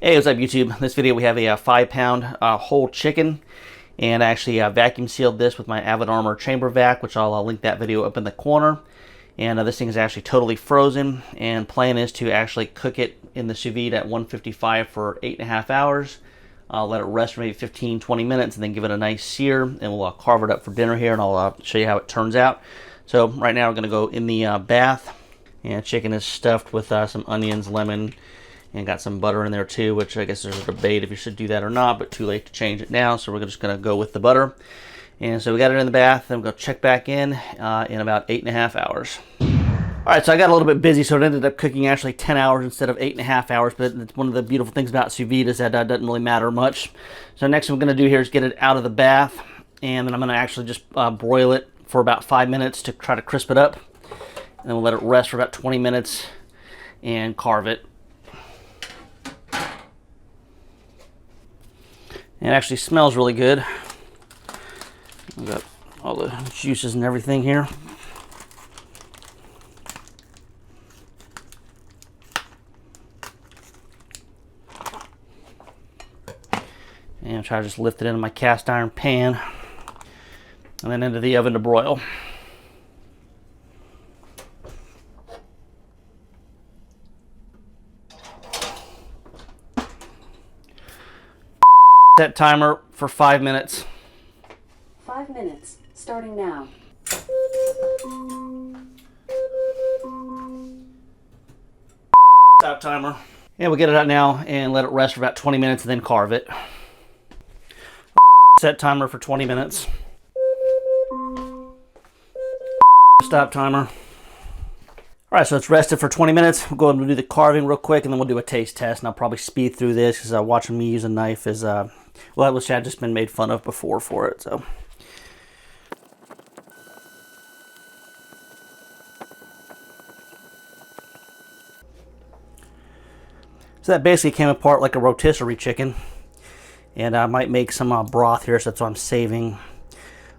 Hey, what's up YouTube? In this video we have a 5-pound whole chicken, and I actually vacuum sealed this with my Avid Armor chamber vac, which I'll link that video up in the corner. And this thing is actually totally frozen, and plan is to actually cook it in the sous vide at 155 for 8.5 hours. I'll let it rest for maybe 15-20 minutes and then give it a nice sear, and we'll carve it up for dinner here, and I'll show you how it turns out. So right now we're going to go in the bath, and chicken is stuffed with some onions, lemon, and got some butter in there too, which I guess there's a debate if you should do that or not, but too late to change it now, so we're just going to go with the butter. And so we got it in the bath, then we'll go check back in about 8.5 hours. Alright, so I got a little bit busy, so it ended up cooking actually 10 hours instead of 8.5 hours, but it's one of the beautiful things about sous vide is that it doesn't really matter much. So next thing we're going to do here is get it out of the bath, and then I'm going to actually just broil it for about 5 minutes to try to crisp it up. And then we'll let it rest for about 20 minutes and carve it. It actually smells really good. We've got all the juices and everything here. And try to just lift it into my cast iron pan and then into the oven to broil. Set timer for 5 minutes. 5 minutes, starting now. Stop timer. And we'll get it out now and let it rest for about 20 minutes and then carve it. Set timer for 20 minutes. Stop timer. Alright, so it's rested for 20 minutes. We'll go ahead and do the carving real quick, and then we'll do a taste test. And I'll probably speed through this because watching me use a knife is, well, which I've just been made fun of before for it. So that basically came apart like a rotisserie chicken. And I might make some broth here, so that's why I'm saving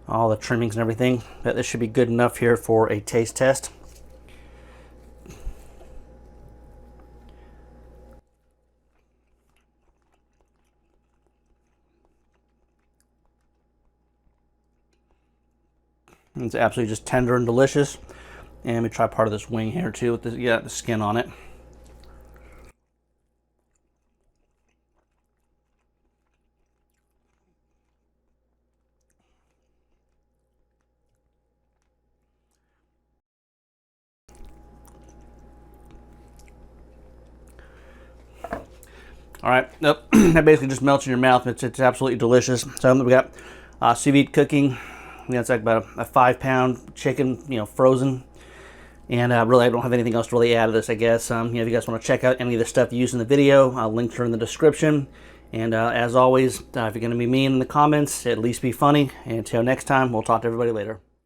all the trimmings and everything. But this should be good enough here for a taste test. It's absolutely just tender and delicious. And let me try part of this wing here too with the skin on it. All right, nope. That basically just melts in your mouth. It's absolutely delicious. So we got sous vide cooking. It's like about a 5-pound chicken, frozen. And really, I don't have anything else to really add to this, I guess. If you guys want to check out any of the stuff used in the video, links are in the description. And as always, if you're going to be mean in the comments, at least be funny. And until next time, we'll talk to everybody later.